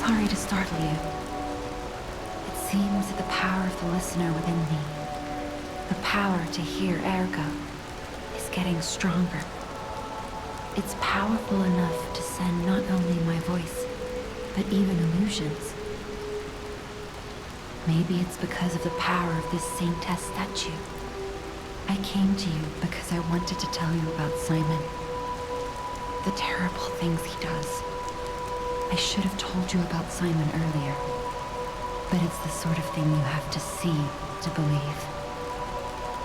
Sorry to startle you. It seems that the power of the listener within me, the power to hear ergo, is getting stronger. It's powerful enough to send not only my voice, but even illusions. Maybe it's because of the power of this Saintess statue. I came to you because I wanted to tell you about Simon. The terrible things he does. I should have told you about Simon earlier, but it's the sort of thing you have to see to believe.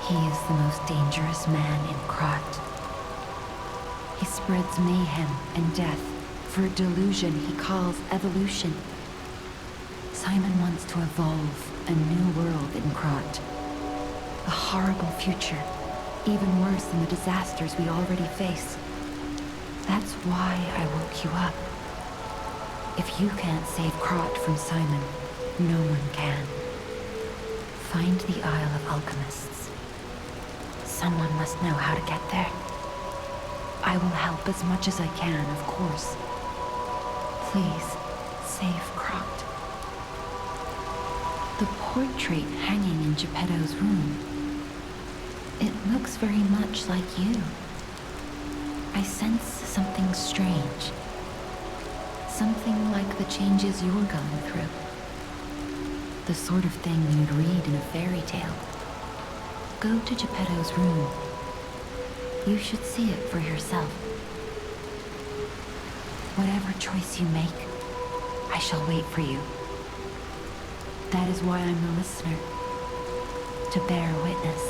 He is the most dangerous man in Krat. He spreads mayhem and death for a delusion he calls evolution. Simon wants to evolve a new world in Krat. A horrible future, even worse than the disasters we already face. That's why I woke you up. If you can't save Krat from Simon, no one can. Find the Isle of Alchemists. Someone must know how to get there. I will help as much as I can, of course. Please, save Krat. The portrait hanging in Geppetto's room. It looks very much like you. I sense something strange. Something like the changes you're going through. The sort of thing you'd read in a fairy tale. Go to Geppetto's room. You should see it for yourself. Whatever choice you make, I shall wait for you. That is why I'm the listener, to bear witness.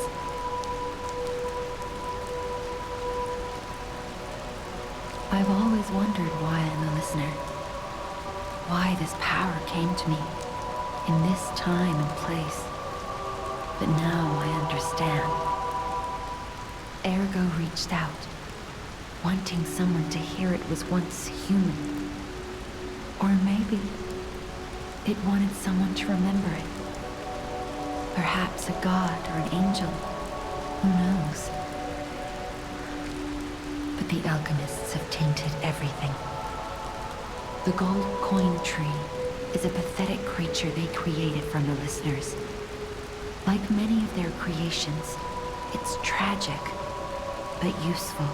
I've always wondered why I'm a listener, why this power came to me in this time and place, but now I understand. Ergo reached out, wanting someone to hear it was once human, or maybe it wanted someone to remember it. Perhaps a god or an angel. Who knows? But the alchemists have tainted everything. The gold coin tree is a pathetic creature they created from the listeners. Like many of their creations, it's tragic, but useful.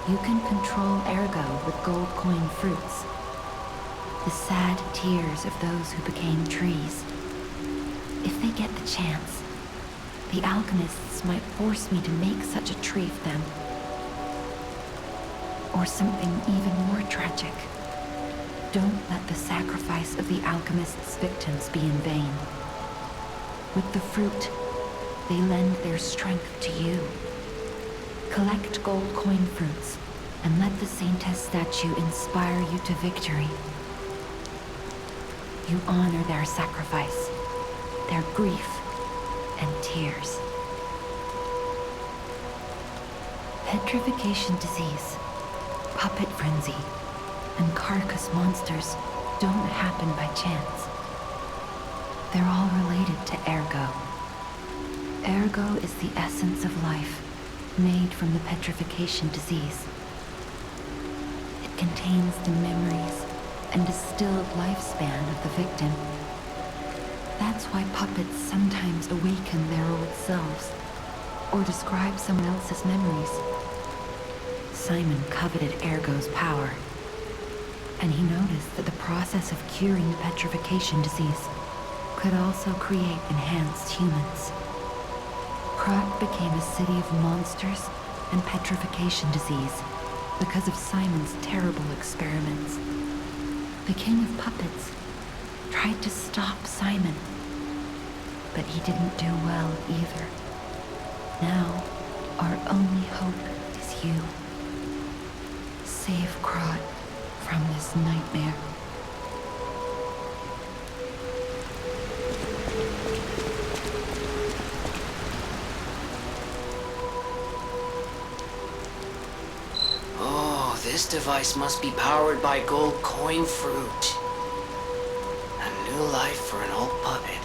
You can control ergo with gold coin fruits. The sad tears of those who became trees. If they get the chance, the alchemists might force me to make such a tree of them. Or something even more tragic. Don't let the sacrifice of the alchemists' victims be in vain. With the fruit, they lend their strength to you. Collect gold coin fruits, and let the Saintess statue inspire you to victory. You honor their sacrifice, their grief, and tears. Petrification disease, puppet frenzy, and carcass monsters don't happen by chance. They're all related to ergo. Ergo is the essence of life, made from the petrification disease. It contains the memories and distilled lifespan of the victim. That's why puppets sometimes awaken their old selves, or describe someone else's memories. Simon coveted ergo's power, and he noticed that the process of curing the petrification disease could also create enhanced humans. Krat became a city of monsters and petrification disease because of Simon's terrible experiments. The king of puppets tried to stop Simon, but he didn't do well either. Now, our only hope is you. Save Krat from this nightmare. This device must be powered by gold coin fruit. A new life for an old puppet.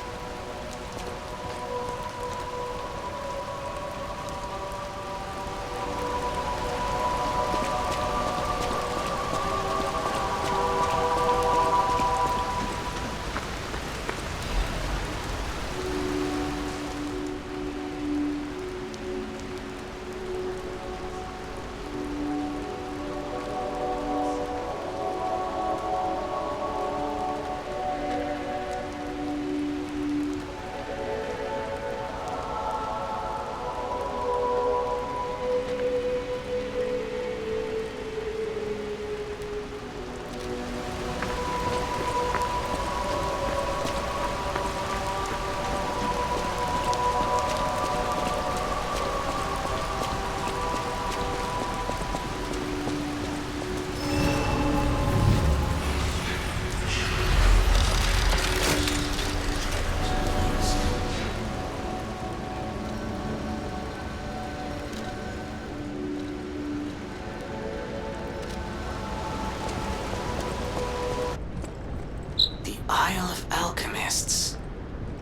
Isle of Alchemists.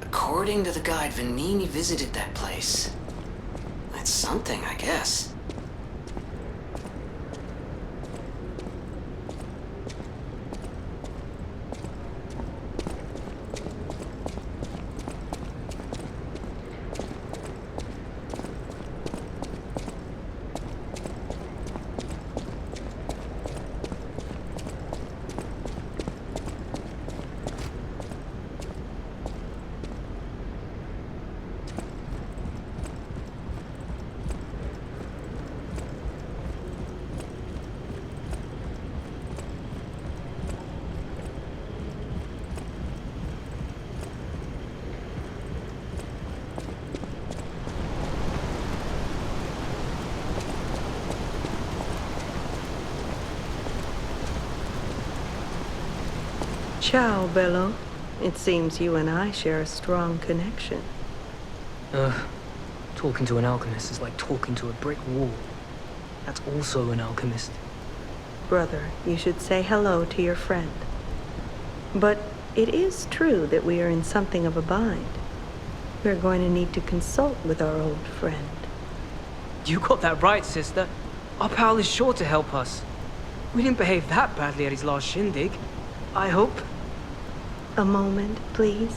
According to the guide, Venigni visited that place. That's something, I guess. Ciao, Bello. It seems you and I share a strong connection. Talking to an alchemist is like talking to a brick wall. That's also an alchemist. Brother, you should say hello to your friend. But it is true that we are in something of a bind. We're going to need to consult with our old friend. You got that right, sister. Our pal is sure to help us. We didn't behave that badly at his last shindig. I hope. A moment, please.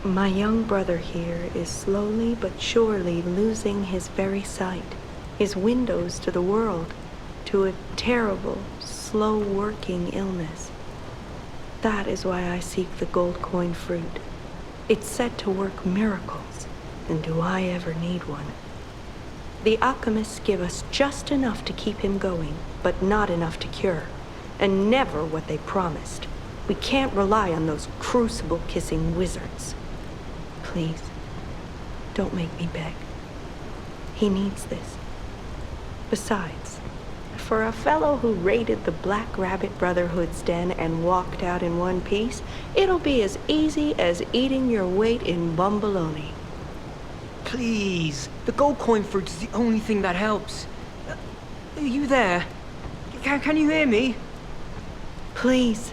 My young brother here is slowly but surely losing his very sight, his windows to the world, to a terrible, slow-working illness. That is why I seek the gold coin fruit. It's said to work miracles, and do I ever need one? The alchemists give us just enough to keep him going, but not enough to cure, and never what they promised. We can't rely on those crucible-kissing wizards. Please, don't make me beg. He needs this. Besides, for a fellow who raided the Black Rabbit Brotherhood's den and walked out in one piece, it'll be as easy as eating your weight in bumbaloni. Please, the gold coin fruit is the only thing that helps. Are you there? Can you hear me? Please.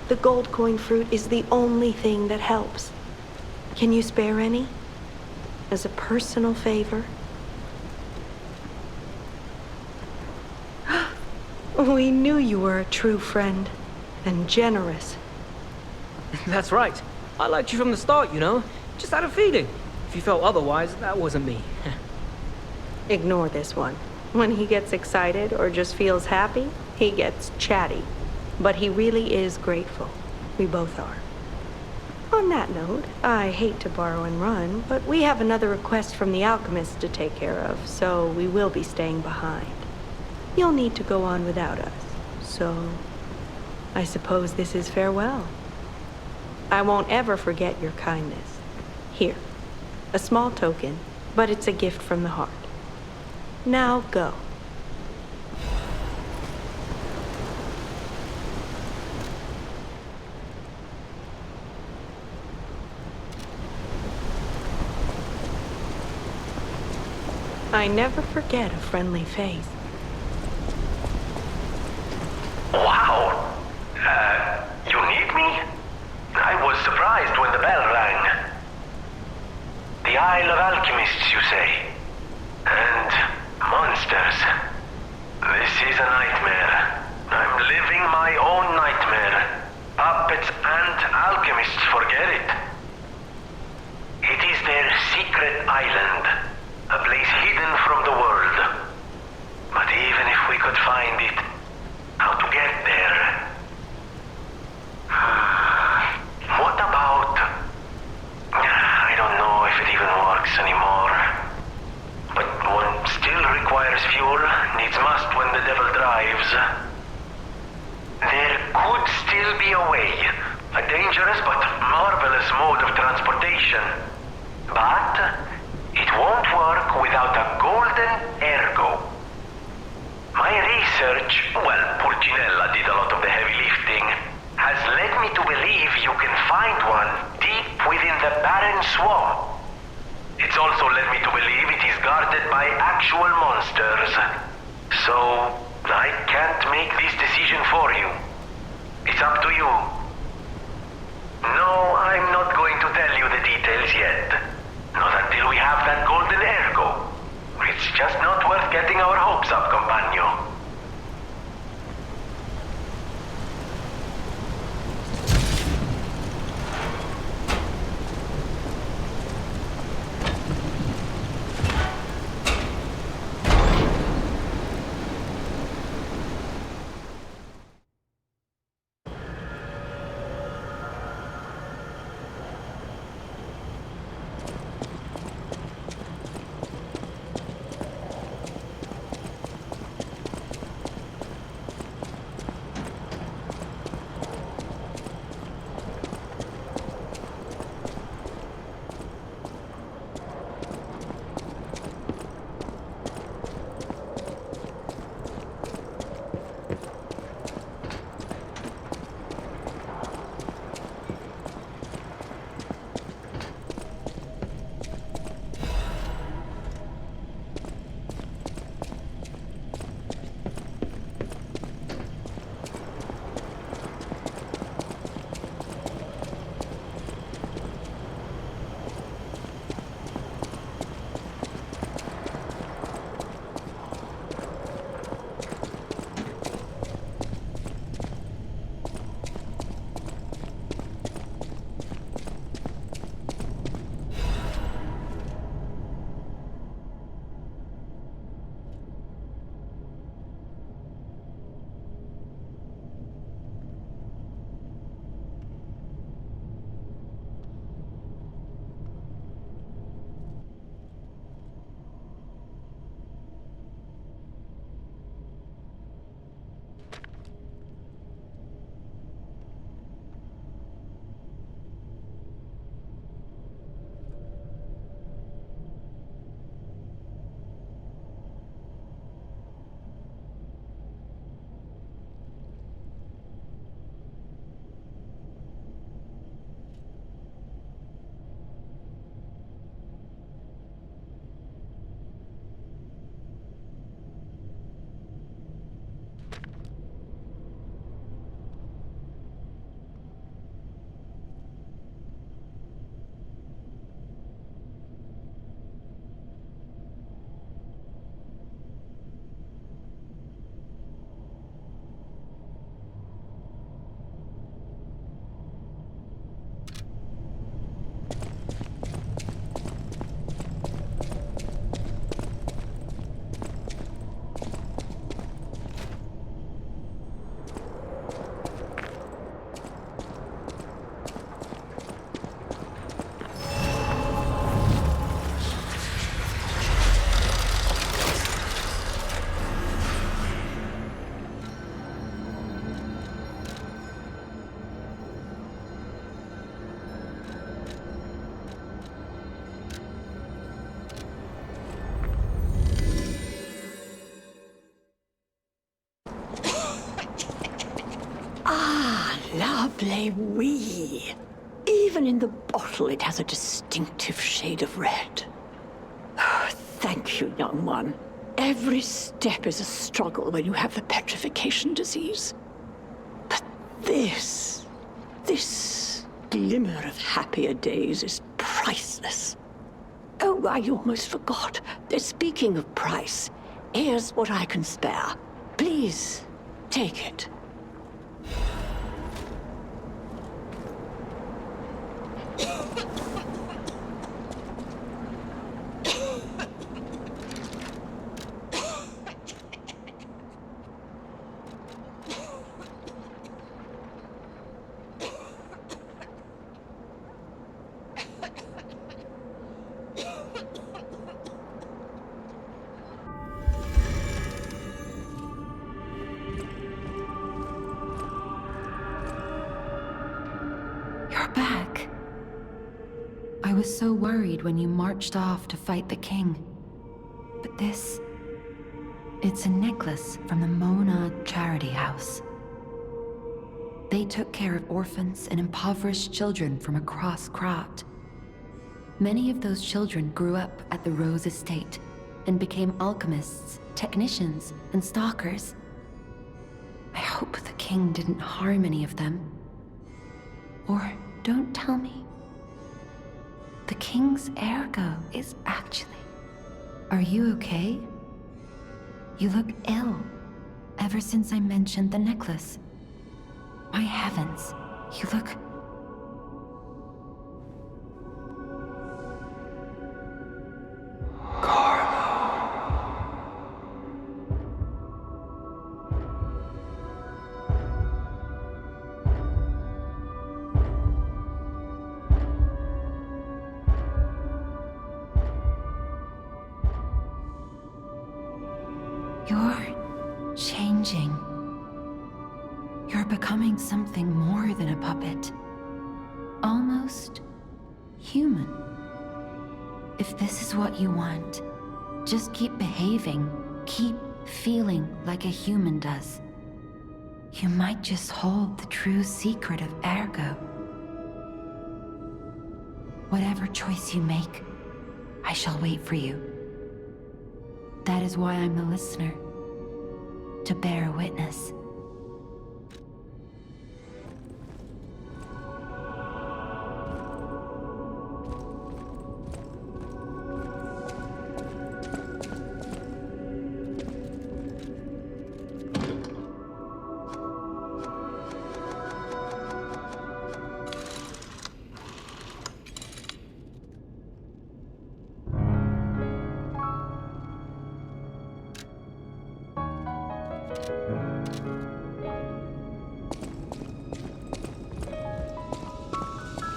The gold coin fruit is the only thing that helps. Can you spare any? As a personal favor? We knew you were a true friend, and generous. That's right. I liked you from the start, you know? Just had a feeling. If you felt otherwise, that wasn't me. Ignore this one. When he gets excited or just feels happy, he gets chatty. But he really is grateful. We both are. On that note, I hate to borrow and run, but we have another request from the alchemist to take care of, so we will be staying behind. You'll need to go on without us, so I suppose this is farewell. I won't ever forget your kindness. Here, a small token, but it's a gift from the heart. Now go. I never forget a friendly face. Wow! You need me? I was surprised when the bell rang. The Isle of Alchemists, you say? And monsters. This is a nightmare. I'm living my own nightmare. Puppets and alchemists forget it. It is their secret island. A place hidden from the world. But even if we could find it, how to get there? What about... I don't know if it even works anymore. But one still requires fuel, needs must when the devil drives. There could still be a way. A dangerous but marvelous mode of transportation. But... it won't work without a golden ergo. My research, well, Pulcinella did a lot of the heavy lifting, has led me to believe you can find one deep within the Barren Swamp. It's also led me to believe it is guarded by actual monsters. So, I can't make this decision for you. It's up to you. No, I'm not going to tell you the details yet. Not until we have that golden ergo. It's just not worth getting our hopes up, compagno. Lovely wee. Even in the bottle, it has a distinctive shade of red. Thank you, young one. Every step is a struggle when you have the petrification disease. But this glimmer of happier days is priceless. Oh, I almost forgot. Speaking of price, here's what I can spare. Please, take it. Back. I was so worried when you marched off to fight the king. But it's a necklace from the Mona Charity House. They took care of orphans and impoverished children from across Krat. Many of those children grew up at the Rose Estate and became alchemists, technicians, and stalkers. I hope the king didn't harm any of them. Or Don't tell me. The king's ergo is actually... Are you okay? You look ill, ever since I mentioned the necklace. My heavens, you look... You're changing. You're becoming something more than a puppet. Almost human. If this is what you want, just keep behaving, keep feeling like a human does. You might just hold the true secret of ergo. Whatever choice you make, I shall wait for you. That is why I'm the listener, to bear witness.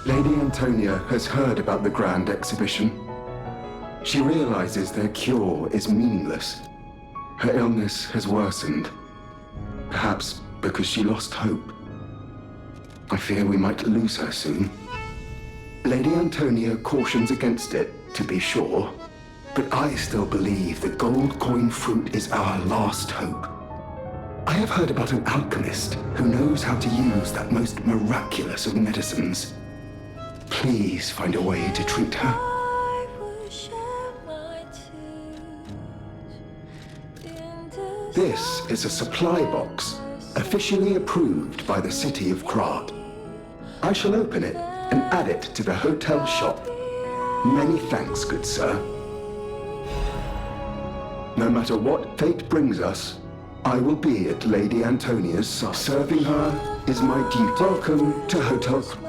Lady Antonia has heard about the grand exhibition. She realizes their cure is meaningless. Her illness has worsened. Perhaps because she lost hope. I fear we might lose her soon. Lady Antonia cautions against it, to be sure. But I still believe the gold coin fruit is our last hope. I have heard about an alchemist who knows how to use that most miraculous of medicines. Please find a way to treat her. This is a supply box, officially approved by the city of Krat. I shall open it and add it to the hotel shop. Many thanks, good sir. No matter what fate brings us, I will be at Lady Antonia's side. Serving her is my duty. Welcome to Hotel Krat.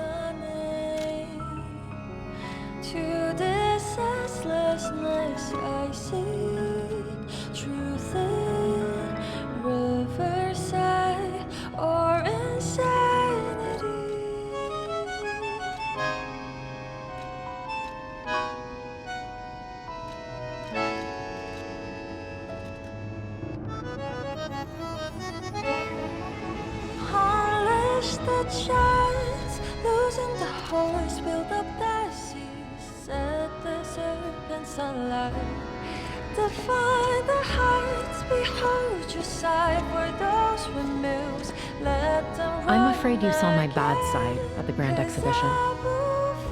I'm afraid you saw my bad side at the Grand Exhibition.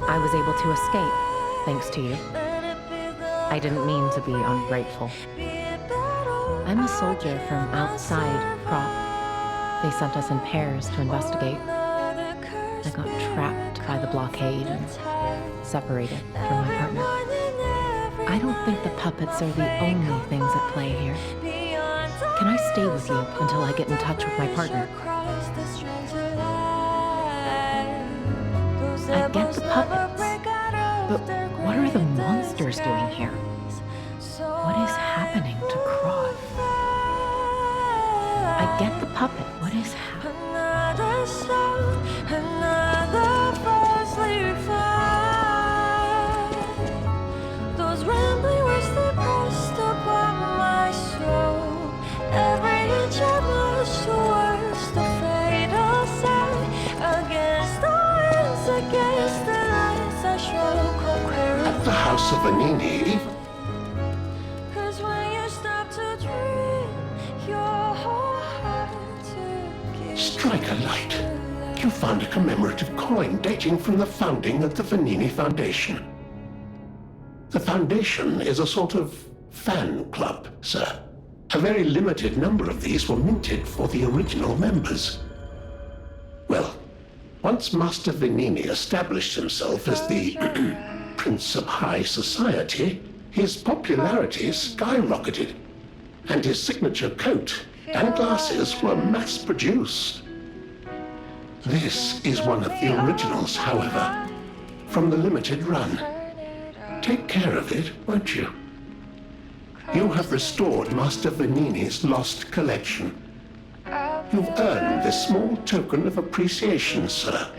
I was able to escape, thanks to you. I didn't mean to be ungrateful. I'm a soldier from outside Krat. They sent us in pairs to investigate. I got trapped by the blockade and separated from my partner. I don't think the puppets are the only things at play here. Can I stay with you until I get in touch with my partner? I get the puppets, but what are the monsters doing here? What is happening to Krat? I get the puppet. What is happening? Those rambling words they pressed upon my soul. Every inch I blushed towards the fatal side. Against the winds, against the lights, I shall conquer. At the house of Venigni. 'Cause when you stop to dream, your whole heart to give. Strike a light. You found a commemorative coin dating from the founding of the Venigni Foundation. The Foundation is a sort of fan club, sir. A very limited number of these were minted for the original members. Well, Once Master Venigni established himself as the Prince of High Society, his popularity skyrocketed, and his signature coat and glasses were mass-produced. This is one of the originals, however, from the limited run. Take care of it, won't you? You have restored Master Venigni's lost collection. You've earned this small token of appreciation, sir.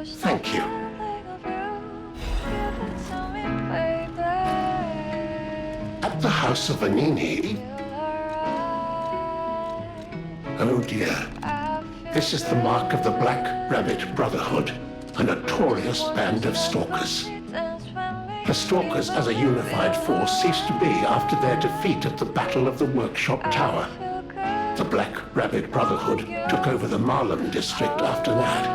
Thank you. At the House of Venigni... Oh dear. This is the mark of the Black Rabbit Brotherhood, a notorious band of stalkers. The stalkers as a unified force ceased to be after their defeat at the Battle of the Workshop Tower. The Black Rabbit Brotherhood took over the Marlem district after that.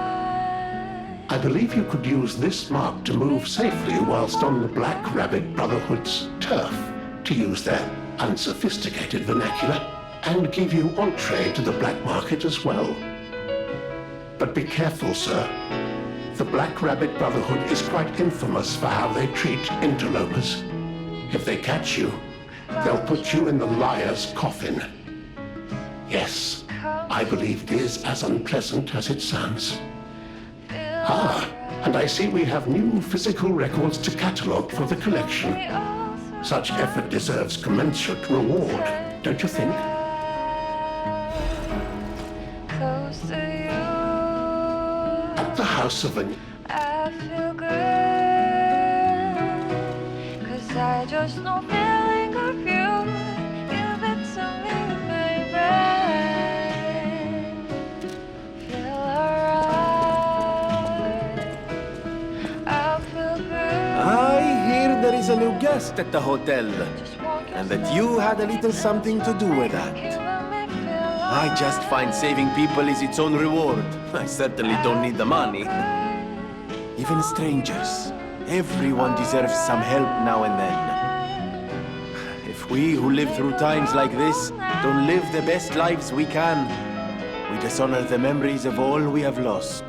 I believe you could use this mark to move safely whilst on the Black Rabbit Brotherhood's turf, to use their unsophisticated vernacular, and give you entree to the black market as well. But be careful, sir. The Black Rabbit Brotherhood is quite infamous for how they treat interlopers. If they catch you, they'll put you in the liar's coffin. Yes, I believe it is as unpleasant as it sounds. Ah, and I see we have new physical records to catalogue for the collection. Such effort deserves commensurate reward, don't you think? At the House of I feel good, 'cause I just know feeling of you. Give it to me, baby. Feel alright. I feel good. I hear there is a new guest at the hotel, and that you had a little something to do with that. I just find saving people is its own reward. I certainly don't need the money. Even strangers. Everyone deserves some help now and then. If we who live through times like this don't live the best lives we can, we dishonor the memories of all we have lost.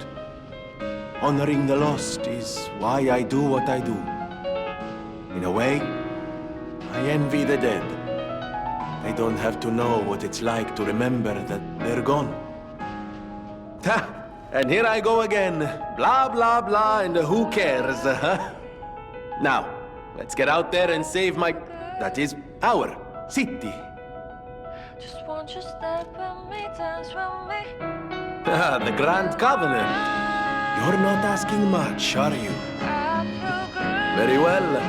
Honoring the lost is why I do what I do. In a way, I envy the dead. They don't have to know what it's like to remember that they're gone. Ha! And here I go again. Blah, blah, blah, and who cares, huh? Now, let's get out there and save my... that is, our city. Just want you step with me, dance with me. Ah, the Grand Covenant. You're not asking much, are you? Very well.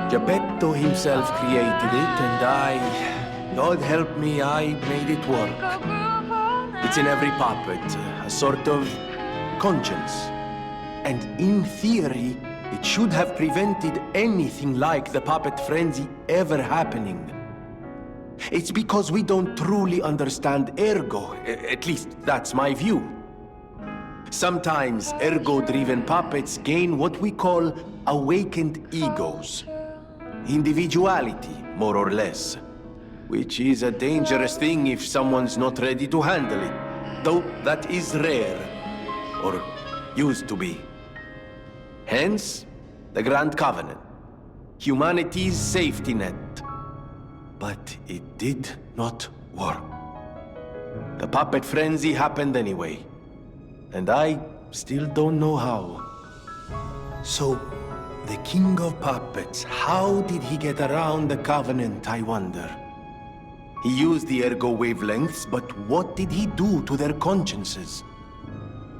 Geppetto himself created it, and God help me, I made it work. It's in every puppet, a sort of conscience. And in theory, it should have prevented anything like the puppet frenzy ever happening. It's because we don't truly understand ergo, at least that's my view. Sometimes ergo-driven puppets gain what we call awakened egos. Individuality, more or less. Which is a dangerous thing if someone's not ready to handle it. Though that is rare. Or used to be. Hence, the Grand Covenant. Humanity's safety net. But it did not work. The puppet frenzy happened anyway. And I still don't know how. So, the King of Puppets, how did he get around the Covenant, I wonder? He used the ergo wavelengths, but what did he do to their consciences?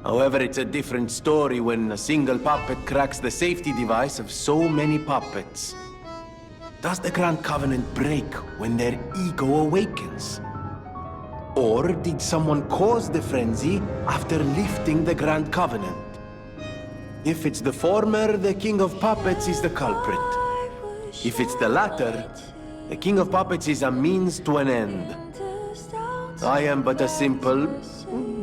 However, it's a different story when a single puppet cracks the safety device of so many puppets. Does the Grand Covenant break when their ego awakens? Or did someone cause the frenzy after lifting the Grand Covenant? If it's the former, the King of Puppets is the culprit. If it's the latter, the King of Puppets is a means to an end. I am but a simple,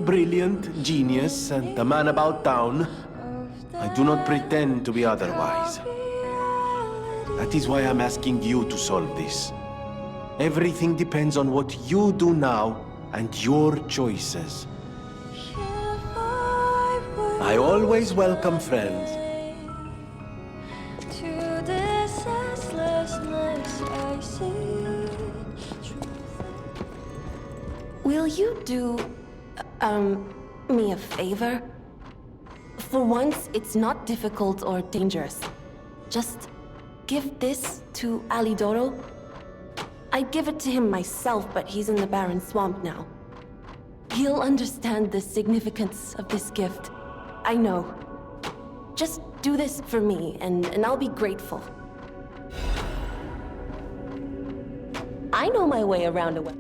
brilliant genius and a man about town. I do not pretend to be otherwise. That is why I'm asking you to solve this. Everything depends on what you do now and your choices. I always welcome friends. To this senselessness I see. Will you do, me a favor? For once, it's not difficult or dangerous. Just give this to Alidoro. I'd give it to him myself, but he's in the Barren Swamp now. He'll understand the significance of this gift. I know. Just do this for me, and I'll be grateful. I know my way around a way.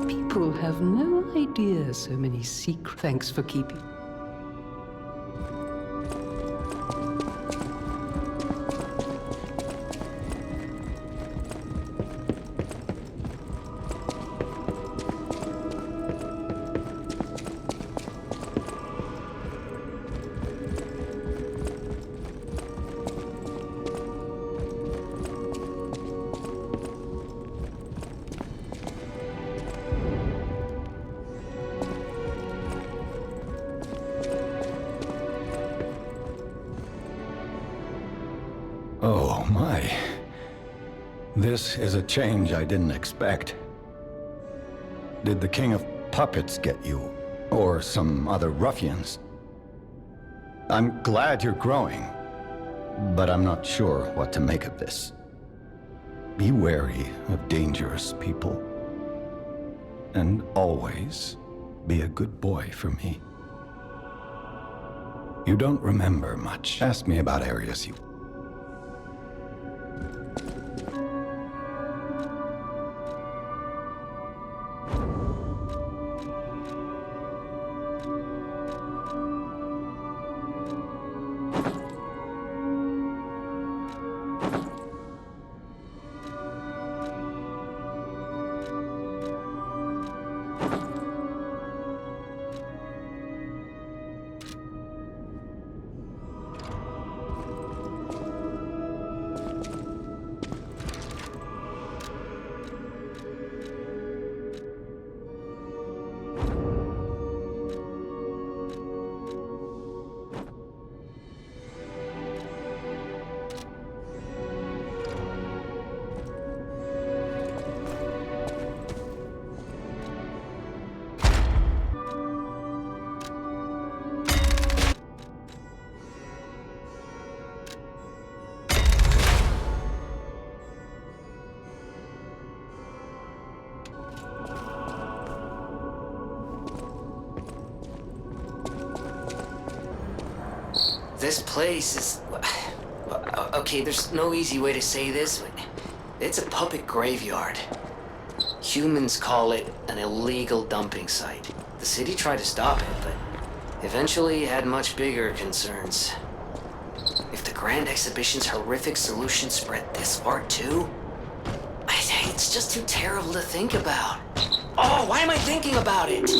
People have no idea so many secrets. Thanks for keeping. Oh, my. This is a change I didn't expect. Did the King of Puppets get you? Or some other ruffians? I'm glad you're growing, but I'm not sure what to make of this. Be wary of dangerous people. And always be a good boy for me. You don't remember much. Ask me about areas you... This place is... Okay, there's no easy way to say this, but it's a puppet graveyard. Humans call it an illegal dumping site. The city tried to stop it, but eventually had much bigger concerns. If the Grand Exhibition's horrific solution spread this far too, it's just too terrible to think about. Oh, why am I thinking about it?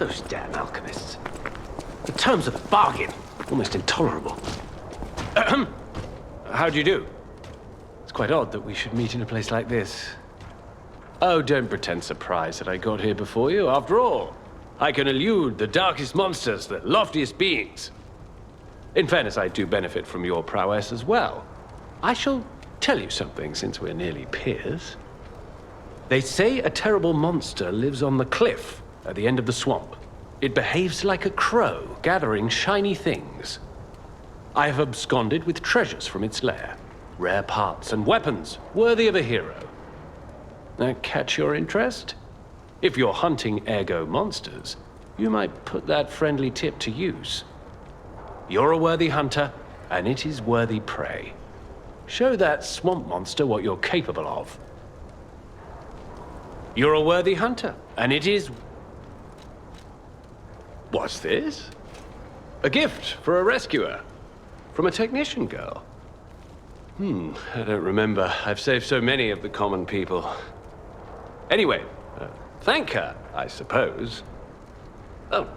Those damn alchemists. The terms of the bargain, almost intolerable. How do you do? It's quite odd that we should meet in a place like this. Oh, don't pretend surprised that I got here before you. After all, I can elude the darkest monsters, the loftiest beings. In fairness, I do benefit from your prowess as well. I shall tell you something, since we're nearly peers. They say a terrible monster lives on the cliff at the end of the swamp. It behaves like a crow, gathering shiny things. I have absconded with treasures from its lair. Rare parts and weapons, worthy of a hero. That catch your interest? If you're hunting ergo monsters, you might put that friendly tip to use. You're a worthy hunter, and it is worthy prey. Show that swamp monster what you're capable of. You're a worthy hunter, and it is... What's this? A gift for a rescuer. From a technician girl. I don't remember. I've saved so many of the common people. Anyway, thank her, I suppose. Oh.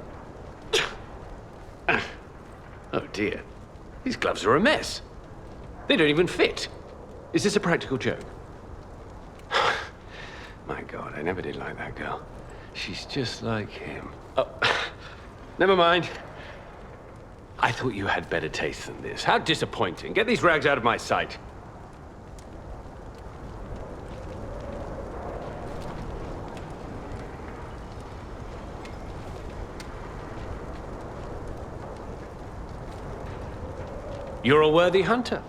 Oh dear. These gloves are a mess. They don't even fit. Is this a practical joke? My God, I never did like that girl. She's just like him. Oh, never mind. I thought you had better taste than this. How disappointing. Get these rags out of my sight. You're a worthy hunter.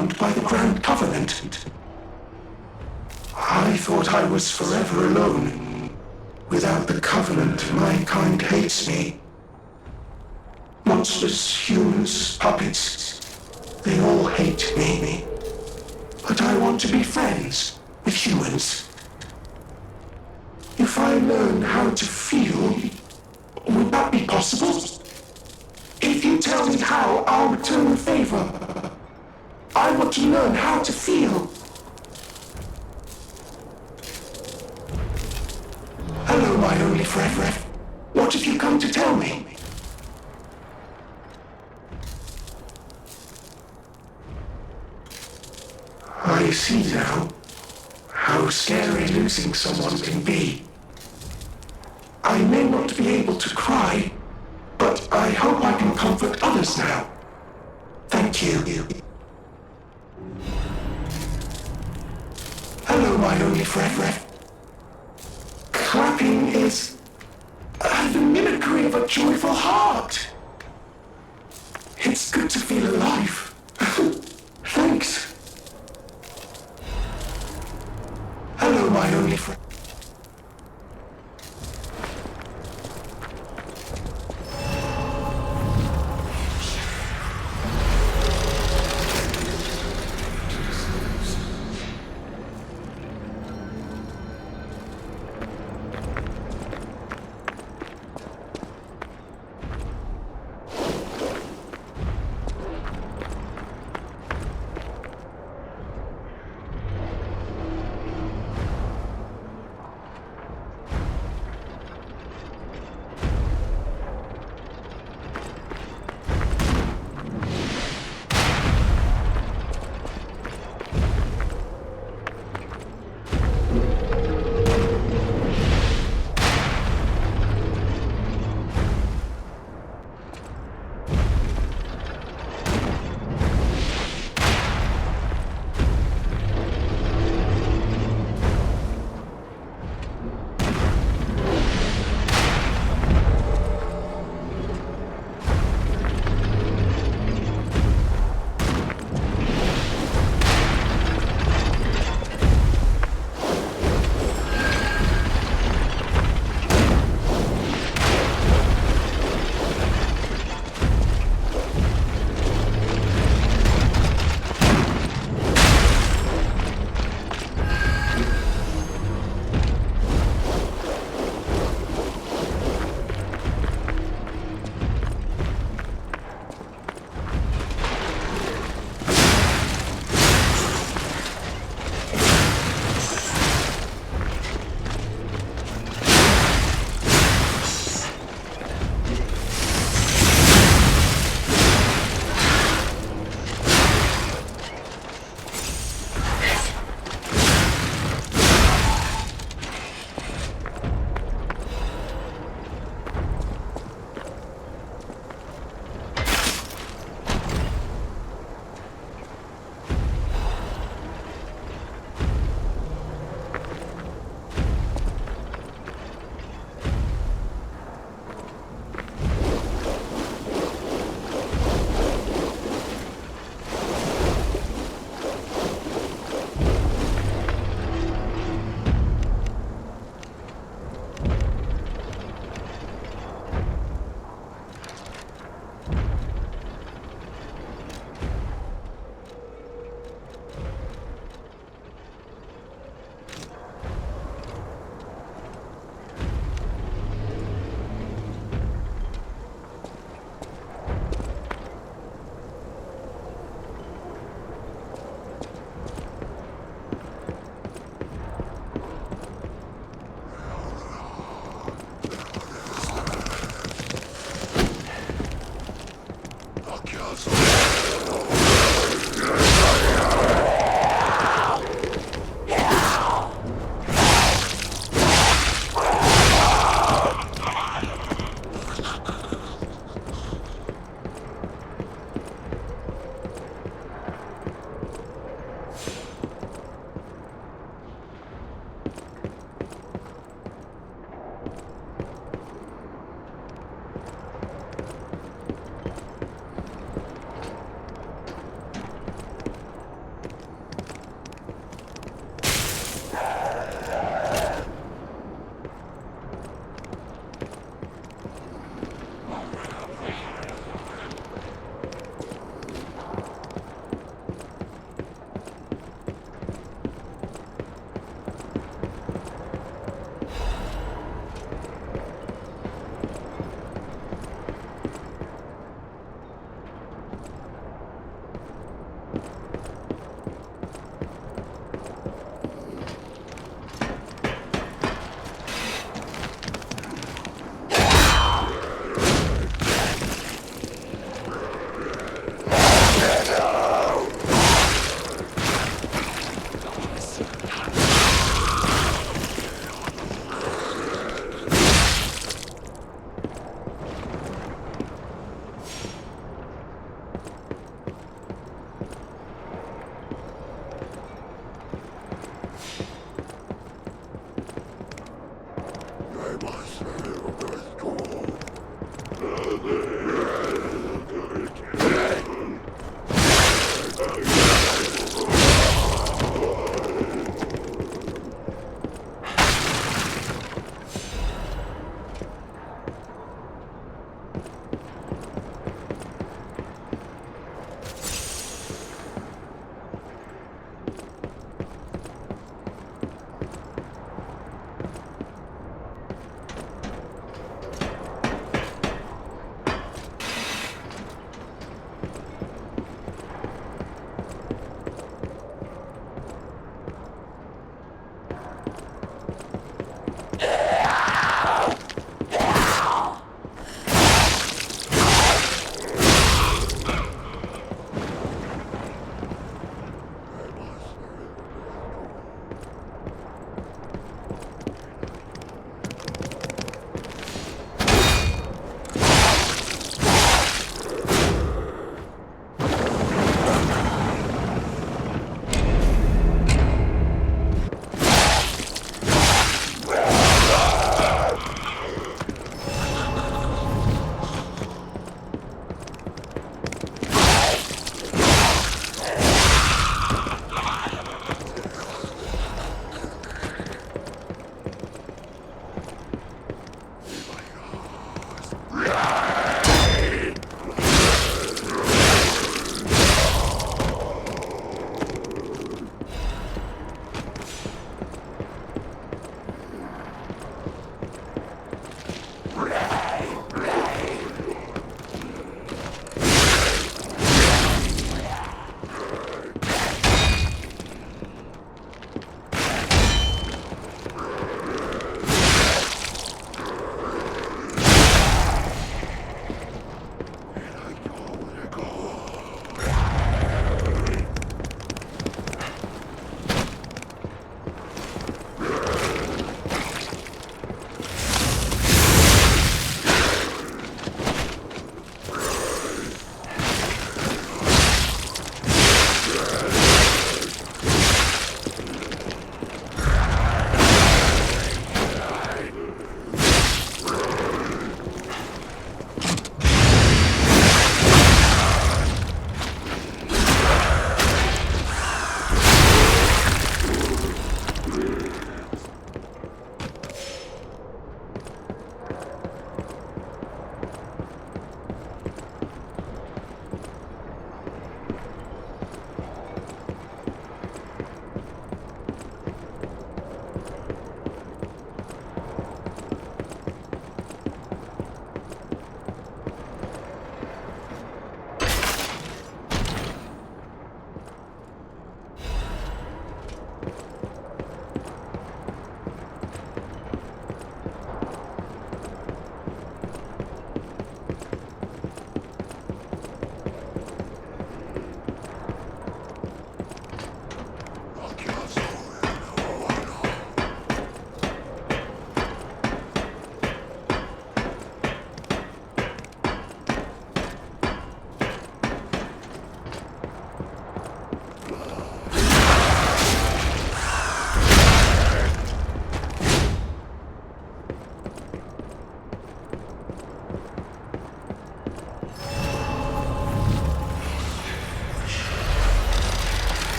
bound by the Grand Covenant. I thought I was forever alone. Without the Covenant, my kind hates me. Monsters, humans, puppets, they all hate me. But I want to be friends with humans. If I learn how to feel, would that be possible? If you tell me how, I'll return the favor. I want to learn how to feel. Hello, my only friend. What have you come to tell me? I see now how scary losing someone can be. I may not be able to cry, but I hope I can comfort others now. Thank you. Hello, my only friend. Clapping is the mimicry of a joyful heart. It's good to feel alive. Thanks. Hello, my only friend.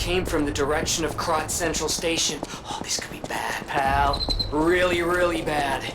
came from the direction of Krat Central Station. Oh, this could be bad, pal. Really, really bad.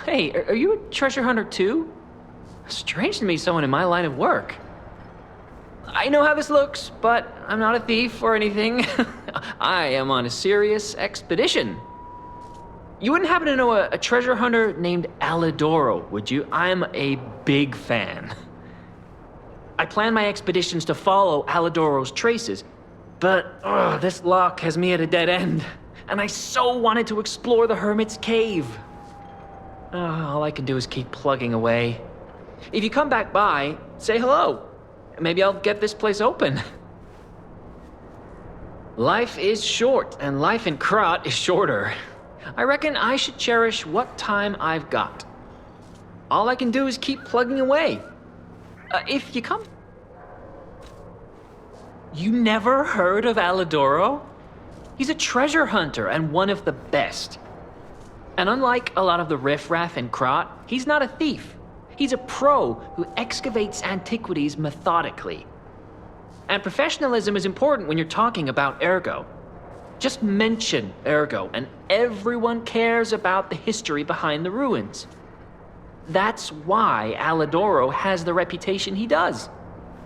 Hey, are you a treasure hunter too? Strange to meet someone in my line of work. I know how this looks, but I'm not a thief or anything. I am on a serious expedition. You wouldn't happen to know a treasure hunter named Alidoro, would you? I'm a big fan. I plan my expeditions to follow Alidoro's traces, but this lock has me at a dead end, and I so wanted to explore the Hermit's Cave. All I can do is keep plugging away. If you come back by, say hello. Maybe I'll get this place open. Life is short, and life in Krat is shorter. I reckon I should cherish what time I've got. All I can do is keep plugging away. If you come... You never heard of Alidoro? He's a treasure hunter and one of the best. And unlike a lot of the riffraff in Krat, he's not a thief. He's a pro who excavates antiquities methodically. And professionalism is important when you're talking about Ergo. Just mention Ergo, and everyone cares about the history behind the ruins. That's why Alidoro has the reputation he does.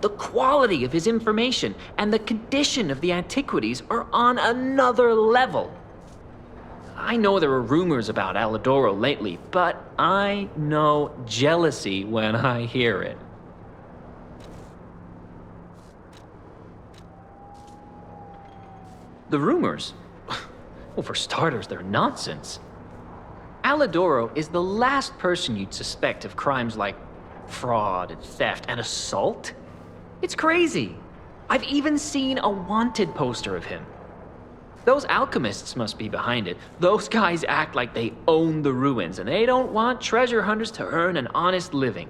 The quality of his information and the condition of the antiquities are on another level. I know there are rumors about Alidoro lately, but I know jealousy when I hear it. The rumors? Well, for starters, they're nonsense. Alidoro is the last person you'd suspect of crimes like fraud and theft and assault. It's crazy. I've even seen a wanted poster of him. Those alchemists must be behind it. Those guys act like they own the ruins, and they don't want treasure hunters to earn an honest living.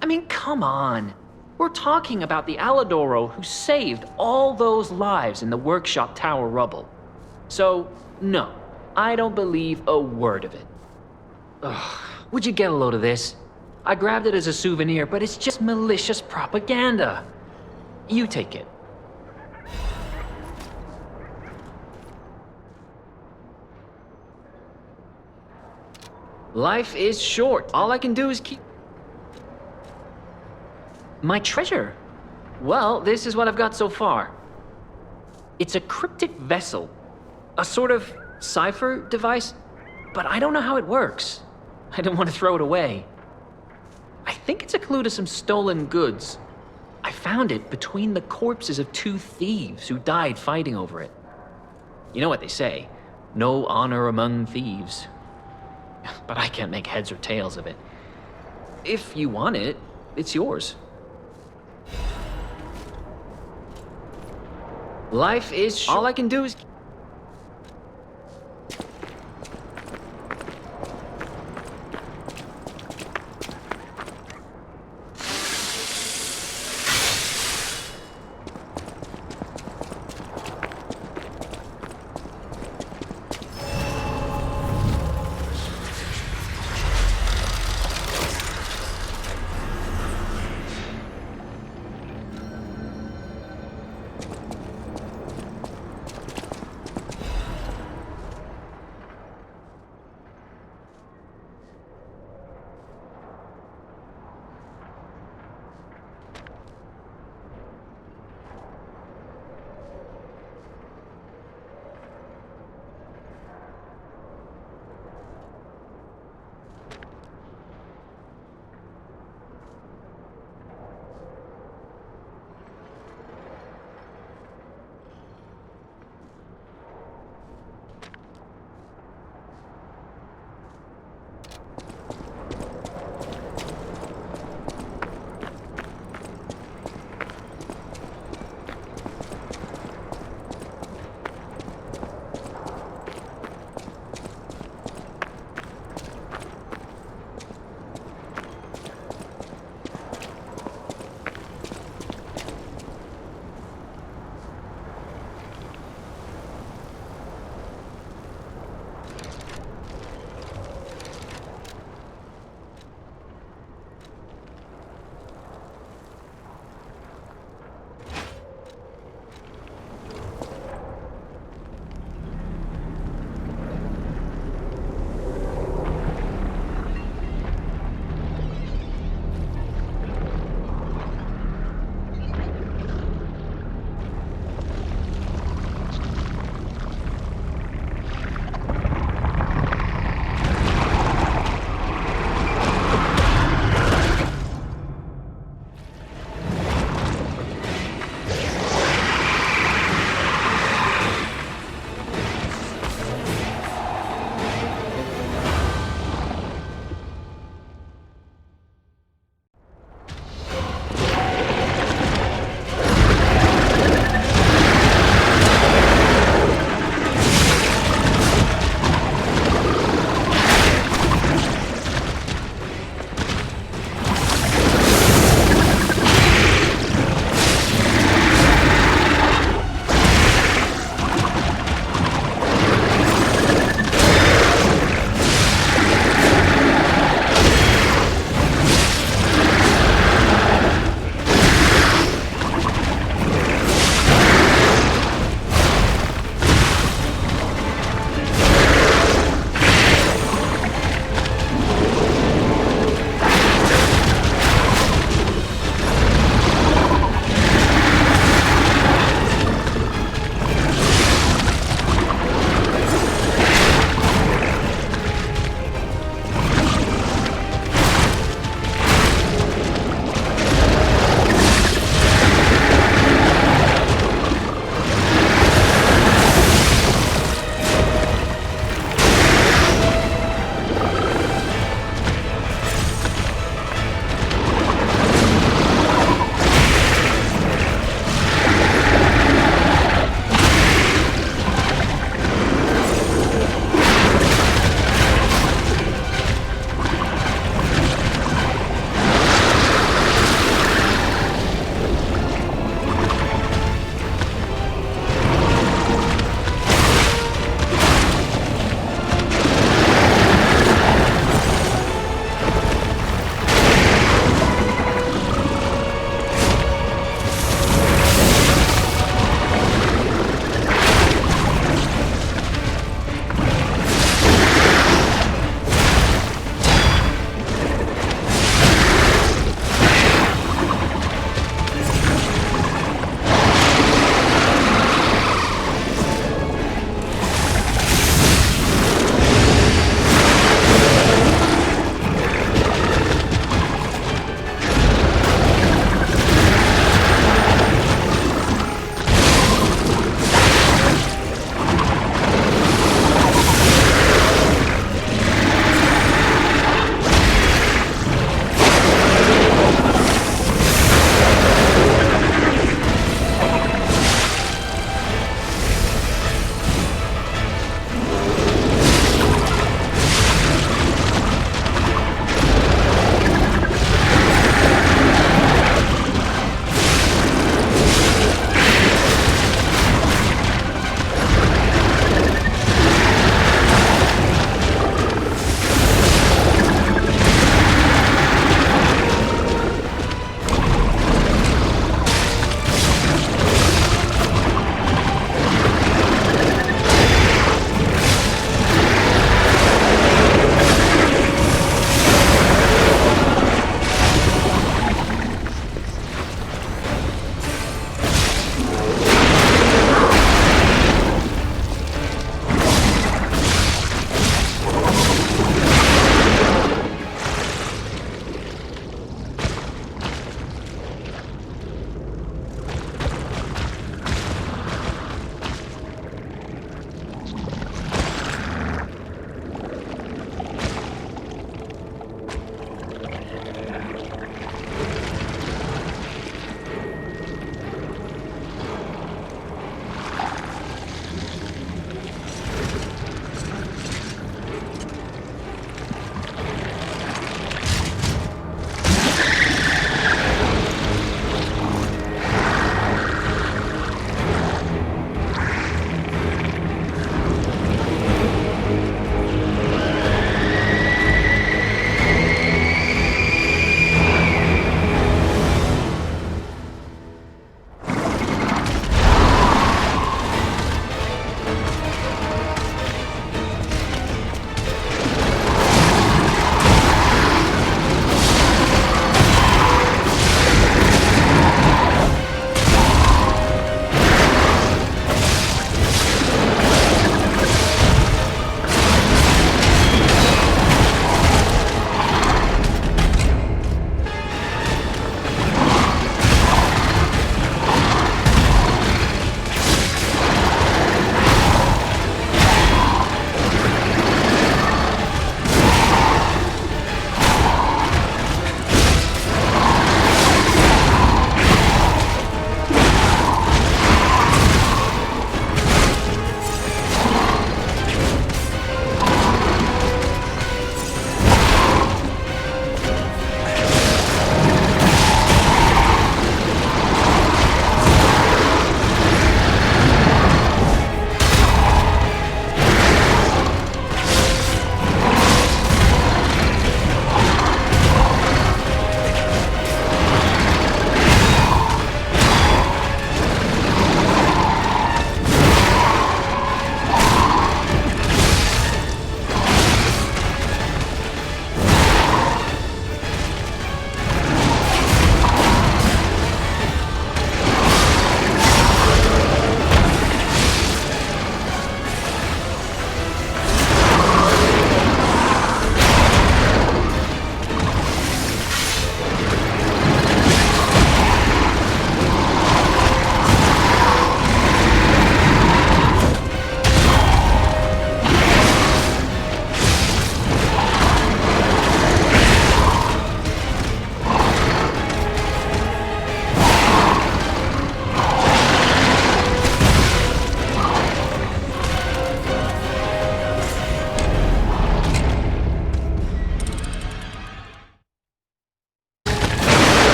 I mean, come on. We're talking about the Alidoro who saved all those lives in the workshop tower rubble. So, no, I don't believe a word of it. Ugh, would you get a load of this? I grabbed it as a souvenir, but it's just malicious propaganda. You take it. Life is short. All I can do is keep... My treasure? Well, this is what I've got so far. It's a cryptic vessel. A sort of cipher device, but I don't know how it works. I don't want to throw it away. I think it's a clue to some stolen goods. I found it between the corpses of 2 thieves who died fighting over it. You know what they say, no honor among thieves. But I can't make heads or tails of it. If you want it, it's yours. Life is short. All I can do is...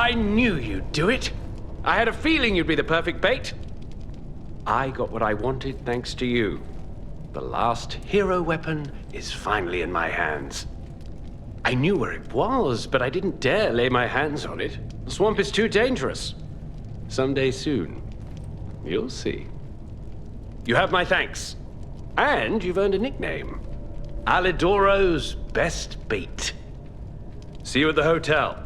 I knew you'd do it. I had a feeling you'd be the perfect bait. I got what I wanted thanks to you. The last hero weapon is finally in my hands. I knew where it was, but I didn't dare lay my hands on it. The swamp is too dangerous. Someday soon, you'll see. You have my thanks. And you've earned a nickname. Alidoro's best bait. See you at the hotel.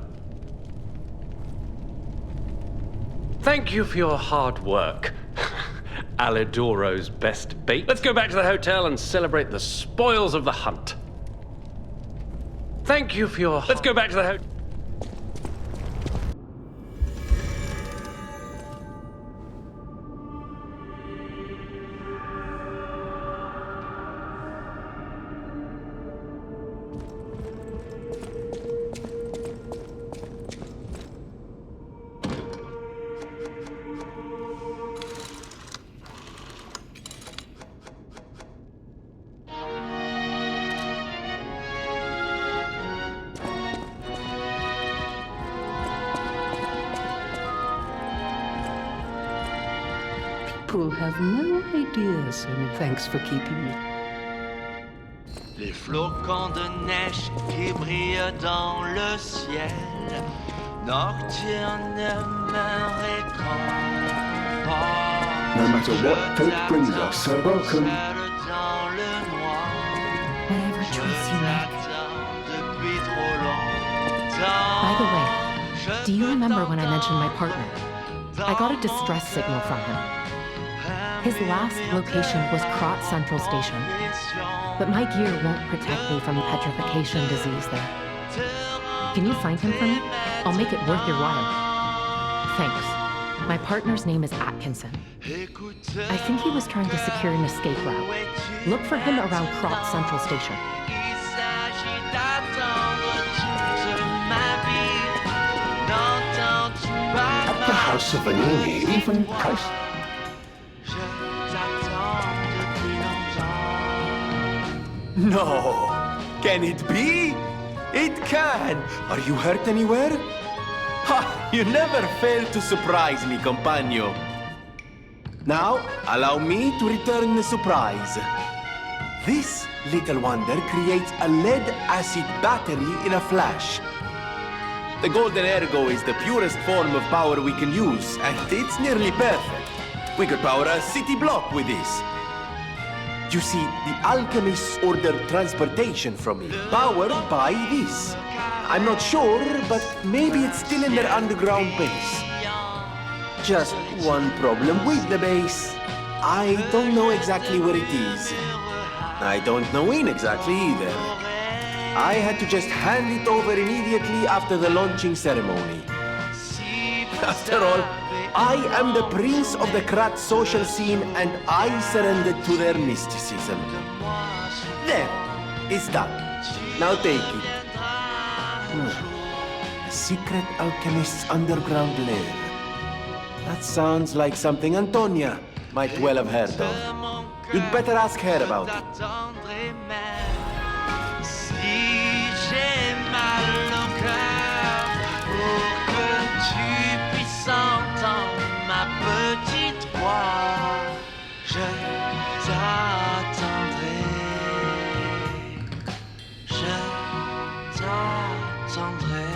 Thank you for your hard work. Alidoro's best bait. Let's go back to the hotel and celebrate the spoils of the hunt. Thank you for your... Let's go back to the hotel. People have no idea, so thanks for keeping me. Les flocons de neige qui brillent dans le ciel nocturne me réconfortent. No matter what fate brings us, are welcome. Whatever choice you make. By the way, do you remember when I mentioned my partner? I got a distress signal from him. His last location was Krat Central Station, but my gear won't protect me from petrification disease there. Can you find him for me? I'll make it worth your while. Thanks. My partner's name is Atkinson. I think he was trying to secure an escape route. Look for him around Krat Central Station. At the house of Venigni, even price. No! Can it be? It can! Are you hurt anywhere? Ha! You never fail to surprise me, compagno. Now, allow me to return the surprise. This little wonder creates a lead-acid battery in a flash. The golden ergo is the purest form of power we can use, and it's nearly perfect. We could power a city block with this. You see, the alchemists ordered transportation from me, powered by this. I'm not sure, but maybe it's still in their underground base. Just one problem with the base. I don't know exactly where it is. I don't know when exactly either. I had to just hand it over immediately after the launching ceremony. After all, I am the prince of the Krat social scene, and I surrendered to their mysticism. There, it's done. Now take it. A secret alchemist's underground lair. That sounds like something Antonia might well have heard of. You'd better ask her about it. Petite voix, je t'attendrai, je t'attendrai.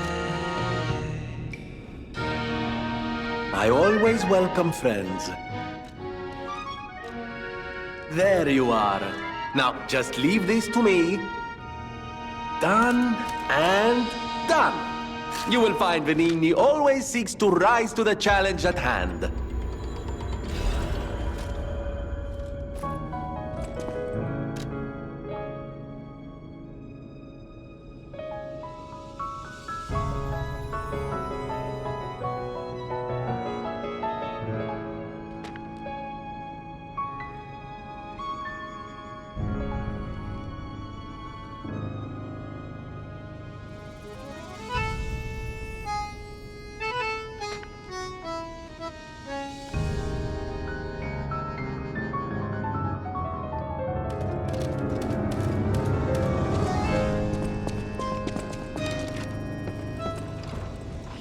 I always welcome friends. There you are. Now, just leave this to me. Done and done. You will find Venigni always seeks to rise to the challenge at hand.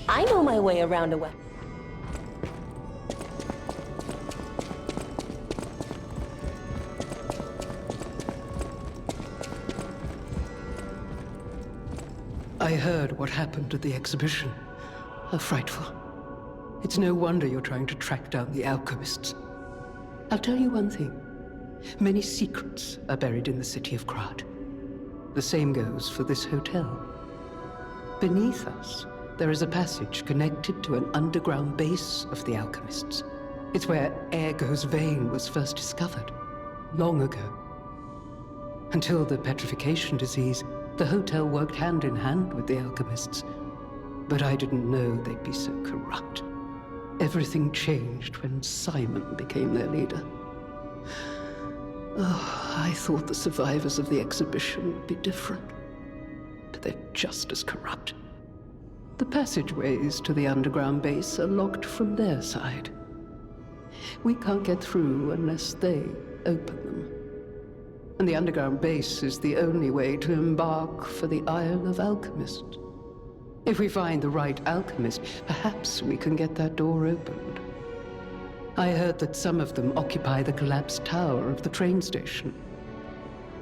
I know my way around a weapon. I heard what happened at the exhibition. How frightful. It's no wonder you're trying to track down the alchemists. I'll tell you one thing. Many secrets are buried in the city of Krat. The same goes for this hotel. Beneath us, there is a passage connected to an underground base of the alchemists. It's where Ergo's vein was first discovered, long ago. Until the petrification disease, the hotel worked hand in hand with the alchemists. But I didn't know they'd be so corrupt. Everything changed when Simon became their leader. Oh, I thought the survivors of the exhibition would be different. But they're just as corrupt. The passageways to the underground base are locked from their side. We can't get through unless they open them. And the underground base is the only way to embark for the Isle of Alchemists. If we find the right alchemist, perhaps we can get that door opened. I heard that some of them occupy the collapsed tower of the train station.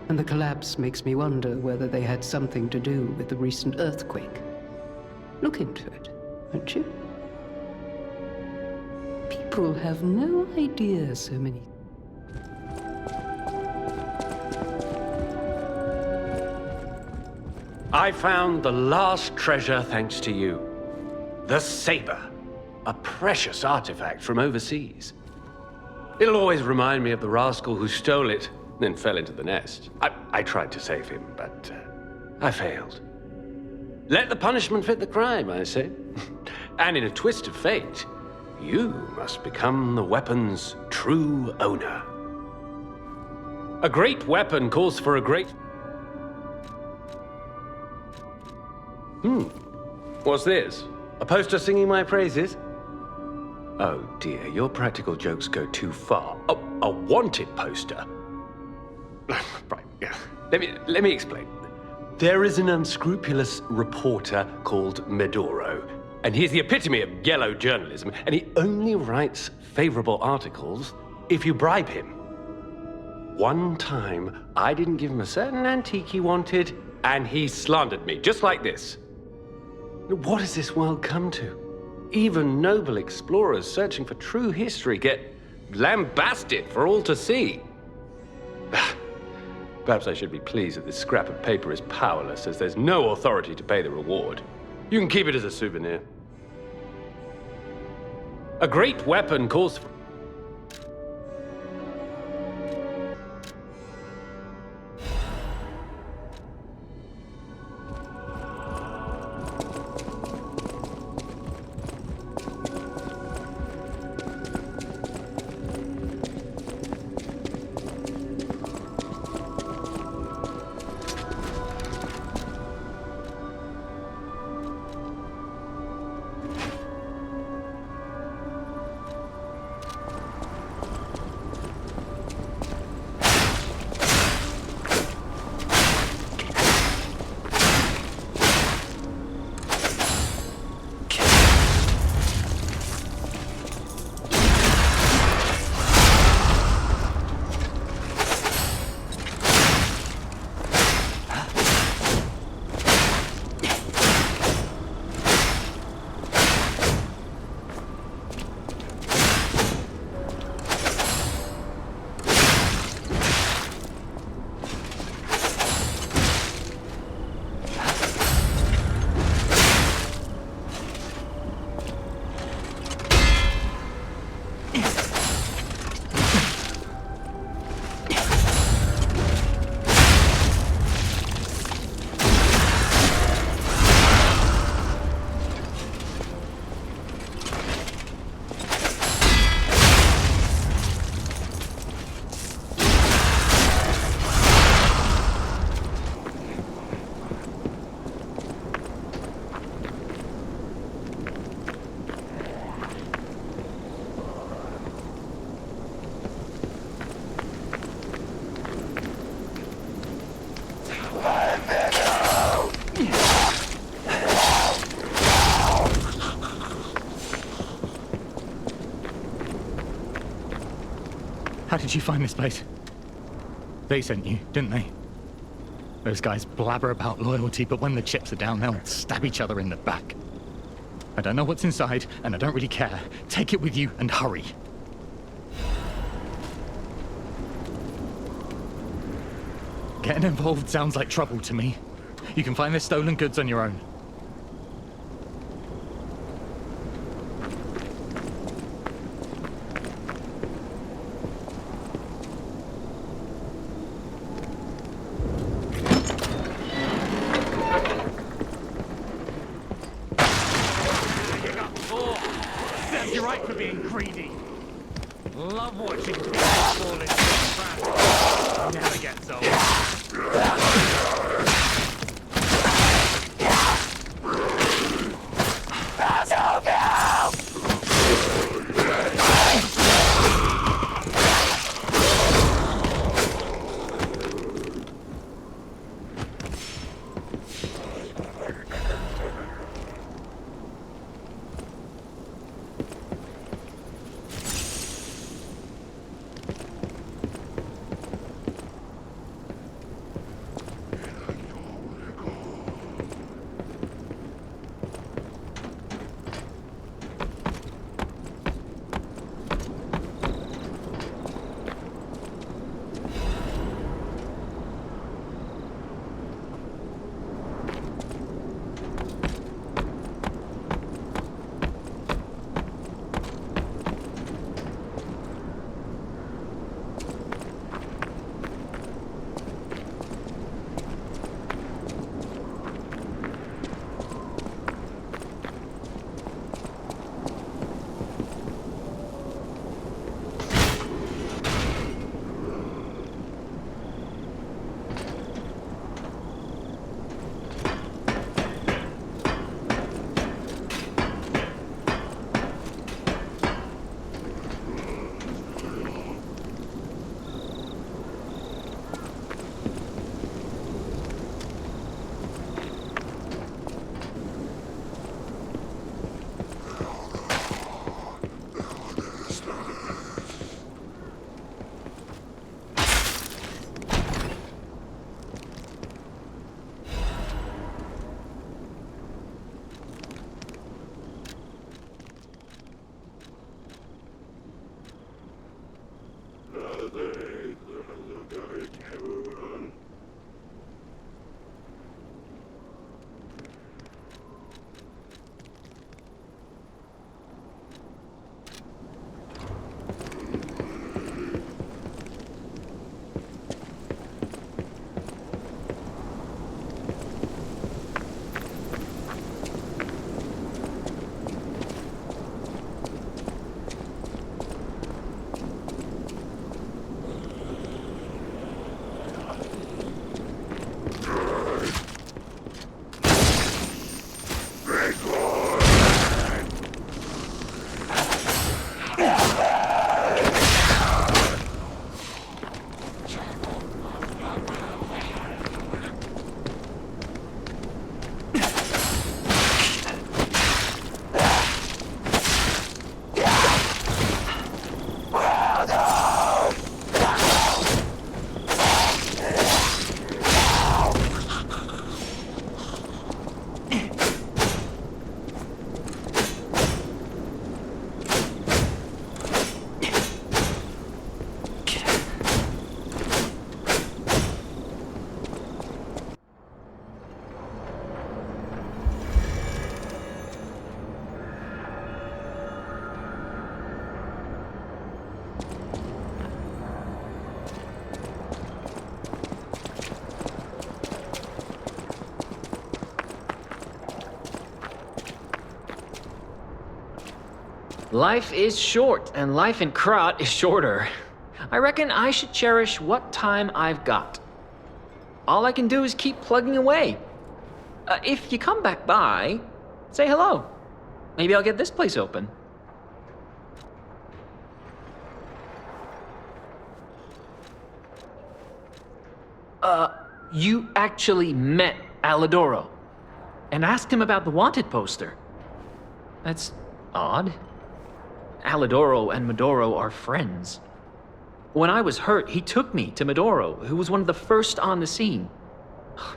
And the collapse makes me wonder whether they had something to do with the recent earthquake. Look into it, won't you? People have no idea so many. I found the last treasure thanks to you. The saber. A precious artifact from overseas. It'll always remind me of the rascal who stole it, then fell into the nest. I tried to save him, but I failed. Let the punishment fit the crime, I say. And in a twist of fate, you must become the weapon's true owner. A great weapon calls for a great... What's this? A poster singing my praises? Oh dear, your practical jokes go too far. Oh, a wanted poster. Right, yeah. Let me explain. There is an unscrupulous reporter called Medoro, and he's the epitome of yellow journalism, and he only writes favorable articles if you bribe him. One time, I didn't give him a certain antique he wanted, and he slandered me, just like this. What has this world come to? Even noble explorers searching for true history get lambasted for all to see. Perhaps I should be pleased that this scrap of paper is powerless, as there's no authority to pay the reward. You can keep it as a souvenir. A great weapon calls for... did you find this place? They sent you, didn't they? Those guys blabber about loyalty, but when the chips are down, they'll stab each other in the back. I don't know what's inside, and I don't really care. Take it with you and hurry. Getting involved sounds like trouble to me. You can find the stolen goods on your own. Serves you right for being greedy. Love watching people fall into the trap. Never gets old. Life is short, and life in Krat is shorter. I reckon I should cherish what time I've got. All I can do is keep plugging away. If you come back by, say hello. Maybe I'll get this place open. You actually met Alidoro and asked him about the wanted poster. That's odd. Alidoro and Medoro are friends. When I was hurt, he took me to Medoro, who was one of the first on the scene.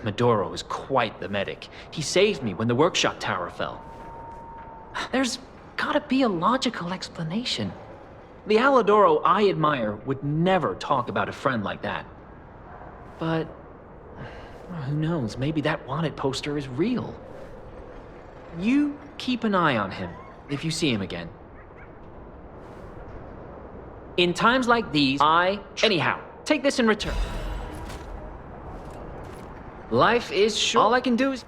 Medoro is quite the medic. He saved me when the workshop tower fell. There's gotta be a logical explanation. The Alidoro I admire would never talk about a friend like that. But who knows, maybe that wanted poster is real. You keep an eye on him if you see him again. In times like these, anyhow, take this in return. Life is short. All I can do is...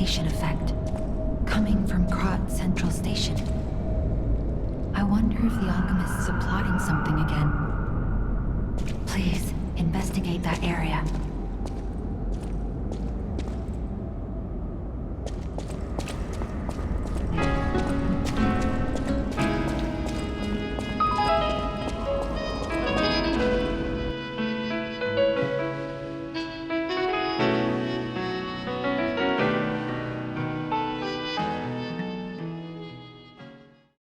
radiation effect, coming from Krat Central Station. I wonder if the alchemists are plotting something again. Please, investigate that area.